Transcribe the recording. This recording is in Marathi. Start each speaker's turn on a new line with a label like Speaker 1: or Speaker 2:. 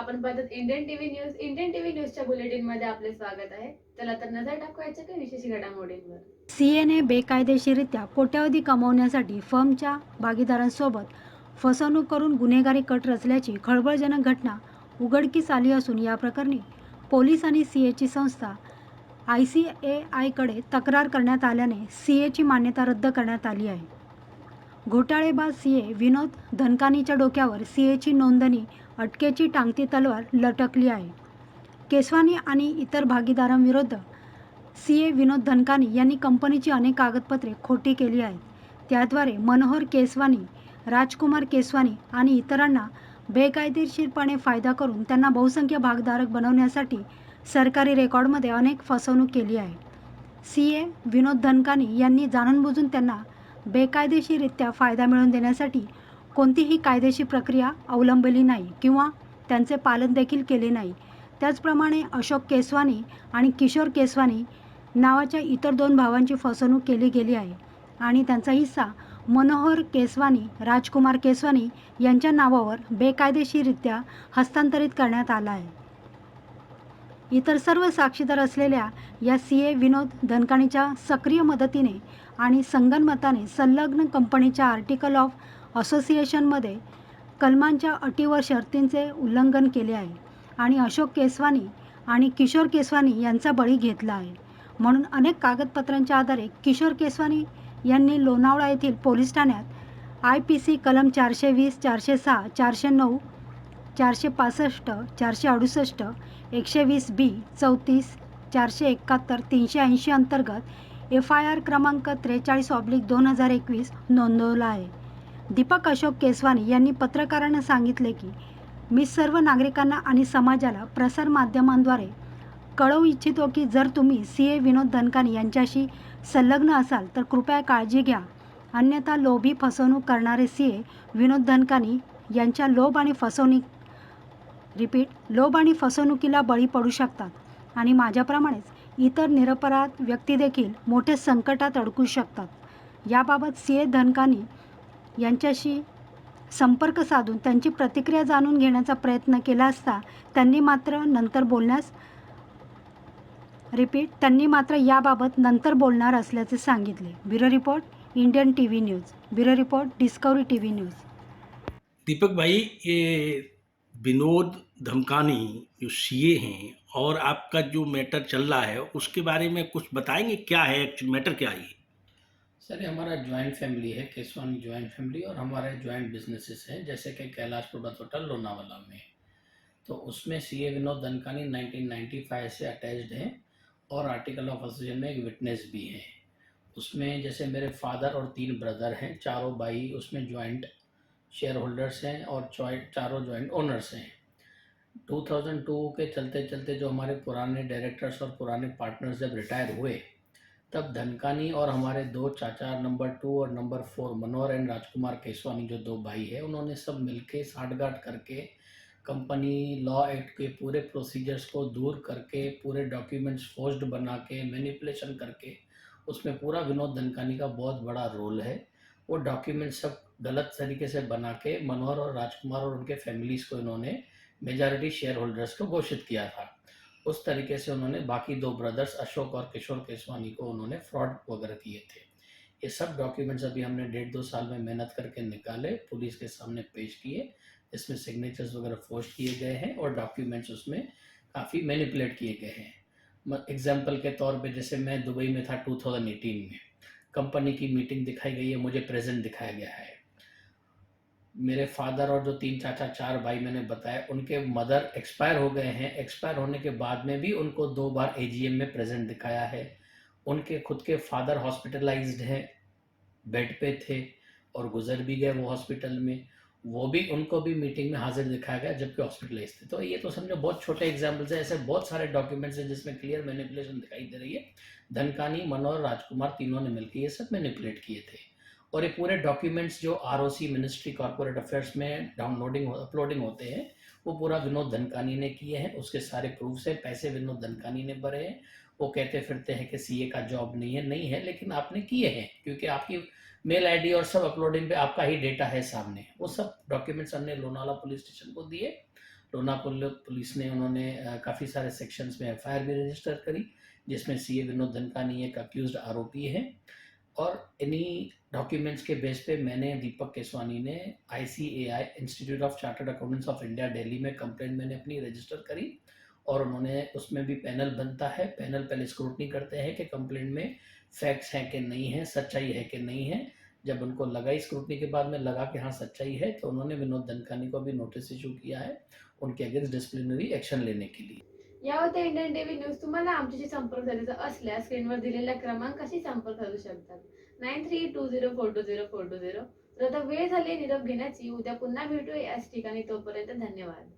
Speaker 1: आपण पाहतात Indian TV news. Indian TV न्यूजच्या बुलेटिनमध्ये आपले स्वागत आहे. चला तर नजर टाकू याच्या काही विशेष घडामोडींवर.
Speaker 2: सीएने बेकायदेशीरित्या कोट्यवधी कमावण्यासाठी फर्मच्या भागीदारांसोबत फसवणूक करून गुन्हेगारी कट रचल्याची खळबळजनक घटना उघडकीस आली असून या प्रकरणी पोलीस आणि सीएची संस्था ICAIकडे तक्रार करण्यात आल्याने सीएची मान्यता रद्द करण्यात आली आहे. घोटाळेबाज सीए विनोद धनकानीच्या डोक्यावर सीएची नोंदणी अटकेची टांगती तलवार लटकली आहे. केसवानी आणि इतर भागीदारांविरुद्ध सीए विनोद धनकानी यांनी कंपनीची अनेक कागदपत्रे खोटी केली आहेत. त्याद्वारे मनोहर केसवानी, राजकुमार केसवानी आणि इतरांना बेकायदेशीरपणे फायदा करून त्यांना बहुसंख्य भागधारक बनवण्यासाठी सरकारी रेकॉर्डमध्ये अनेक फसवणूक केली आहे. सीए विनोद धनकानी यांनी जाणूनबुजून त्यांना बेकायदेशीररित्या फायदा मिळवून देण्यासाठी कोणतीही कायदेशीर प्रक्रिया अवलंबली नाही किंवा त्यांचे पालन देखील केले नाही. त्याचप्रमाणे अशोक केसवानी आणि किशोर केसवानी नावाच्या इतर 2 भावांची फसवणूक केली गेली आहे आणि त्यांचा हिस्सा मनोहर केसवानी, राजकुमार केसवानी यांच्या नावावर बेकायदेशीररित्या हस्तांतरित करण्यात आला आहे. इतर सर्व साक्षीदार असलेल्या या सीए विनोद धनकानीच्या सक्रिय मदतीने आणि संगनमताने संलग्न कंपनीच्या आर्टिकल ऑफ असोसिएशनमध्ये कलमांच्या अटी व शर्तींचे उल्लंघन केले आहे आणि अशोक केसवानी आणि किशोर केसवानी यांचा बळी घेतला आहे. म्हणून अनेक कागदपत्रांच्या आधारे किशोर केसवानी यांनी लोणावळा येथील पोलीस ठाण्यात IPC कलम 420, 406, 409, 465, 468, 120B, 34, 471, 380 अंतर्गत FIR क्रमांक 43/2021 नोंदवला आहे. दीपक अशोक केसवानी यांनी पत्रकारांना सांगितले की मी सर्व नागरिकांना आणि समाजाला प्रसारमाध्यमांद्वारे कळवू इच्छितो की जर तुम्ही सीए विनोद धनकानी यांच्याशी संलग्न असाल तर कृपया काळजी घ्या, अन्यथा लोभी फसवणूक करणारे सीए विनोद धनकानी यांच्या लोभ आणि फसवणुकीला बळी पडू शकतात आणि माझ्याप्रमाणेच इतर निरपराध व्यक्ती देखील मोठे संकटात अडकू शकतात. याबाबत सीए धनकानी यांच्याशी संपर्क साधून त्यांची प्रतिक्रिया जाणून घेण्याचा प्रयत्न केला असता त्यांनी मात्र याबाबत नंतर बोलणार असल्याचे सांगितले. Bureau report, Indian TV news. Bureau report, discovery TV news.
Speaker 3: Deepak भाई, ये विनोद धमकानी जो सीए हैं और आपका जो मैटर चल रहा है उसके बारे में कुछ बताएंगे, क्या है एक्चुअल मैटर, क्या है?
Speaker 4: सर, ये हमारा जॉइंट फैमिली है, केसवानी जॉइंट फैमिली, और हमारे जॉइंट बिजनेसेस हैं जैसे कि कैलाश पर्वत होटल लोनावाला में। तो उसमें सीए विनोद धनकानी 1995 से अटैच्ड हैं और आर्टिकल ऑफ एसोसिएशन में एक विटनेस भी है। उसमें जैसे मेरे फादर और 3 ब्रदर हैं, चारों भाई उसमें जॉइंट शेयर होल्डर्स हैं और चारों जॉइंट ओनर्स हैं। 2002 के चलते चलते जो हमारे पुराने डायरेक्टर्स और पुराने पार्टनर्स जब रिटायर हुए तब धनकानी और हमारे 2 चाचा नंबर 2 और नंबर 4 मनोहर एंड राजकुमार केसवानी जो 2 भाई हैं, उन्होंने सब मिलके साठगांठ करके कंपनी लॉ एक्ट के पूरे प्रोसीजर्स को दूर करके, पूरे डॉक्यूमेंट्स फोर्ज्ड बना के, मैनिपुलेशन करके, उसमें पूरा विनोद धनकानी का बहुत बड़ा रोल है। वो डॉक्यूमेंट सब गलत तरीके से बना के मनोहर और राजकुमार और उनके फैमिलीज़ को इन्होंने मेजॉरिटी शेयर होल्डर्स को घोषित किया था। उस तरीके से उन्होंने बाकी 2 ब्रदर्स अशोक और किशोर केसवानी को उन्होंने फ्रॉड वगैरह किए थे। ये सब डॉक्यूमेंट्स अभी हमने 1.5-2 साल में मेहनत करके निकाले, पुलिस के सामने पेश किए, इसमें सिग्नेचर्स वगैरह फोर्ज किए गए हैं और डॉक्यूमेंट्स उसमें काफ़ी मैनिपुलेट किए गए हैं। एग्जाम्पल के तौर पे जैसे मैं दुबई में था 2018 में, कंपनी की मीटिंग दिखाई गई है, मुझे प्रेजेंट दिखाया गया है। मेरे फादर और जो 3 चाचा 4 भाई मैंने बताया, उनके मदर एक्सपायर हो गए हैं। एक्सपायर होने के बाद में भी उनको 2 बार AGM में प्रेजेंट दिखाया है। उनके खुद के फादर हॉस्पिटलाइज्ड हैं, बेड पे थे और गुजर भी गए वो हॉस्पिटल में, उनको भी मीटिंग में हाजिर दिखाया गया जबकि हॉस्पिटलाइज थे। तो ये तो समझो बहुत छोटे एग्जाम्पल्स हैं, ऐसे बहुत सारे डॉक्यूमेंट्स हैं जिसमें क्लियर मैनिपुलेशन दिखाई दे रही है। धनकानी, मनोहर, राजकुमार तीनों ने मिलकर ये सब मैनिपुलेट किए थे और ये पूरे डॉक्यूमेंट्स जो ROC मिनिस्ट्री कॉर्पोरेट अफेयर्स में अपलोडिंग होते हैं वो पूरा विनोद धनकानी ने किए हैं। उसके सारे प्रूफ्स हैं, पैसे विनोद धनकानी ने भरे हैं। वो कहते फिरते हैं कि सीए का जॉब नहीं है, लेकिन आपने किए हैं क्योंकि आपकी मेल आईडी और सब अपलोडिंग पे आपका ही डेटा है सामने। वो सब डॉक्यूमेंट्स हमने लोनावाला पुलिस स्टेशन को दिए लोना पुलिस ने उन्होंने काफ़ी सारे सेक्शंस में एफआईआर भी रजिस्टर करी, जिसमें सीए विनोद धनकानी एक अक्यूज्ड आरोपी है। और इन्हीं डॉक्यूमेंट्स के बेस पे मैंने दीपक केसवानी ने ICAI institute of chartered accountants of India Delhi में कंप्लेंट मैंने अपनी रजिस्टर करी, और उन्होंने उसमें भी पैनल बनता है। पैनल पहले स्क्रूटनी करते हैं कि कंप्लेंट में फैक्ट्स हैं कि नहीं है, सच्चाई है कि नहीं है। जब उनको लगा, स्क्रूटनी के बाद में लगा कि हाँ सच्चाई है, तो उन्होंने विनोद धनकानी को भी नोटिस इशू किया है उनके अगेंस्ट डिसिप्लिनरी एक्शन लेने के लिए।
Speaker 1: या होत्या इंडियन टीव्ही न्यूज. तुम्हाला आमच्याशी संपर्क साधायचा असल्यास स्क्रीनवर दिलेल्या क्रमांकाशी संपर्क साधू शकतात. 9320420420. तर आता वेळ झाली निरोप घेण्याची. उद्या पुन्हा भेटू याच ठिकाणी. तोपर्यंत धन्यवाद.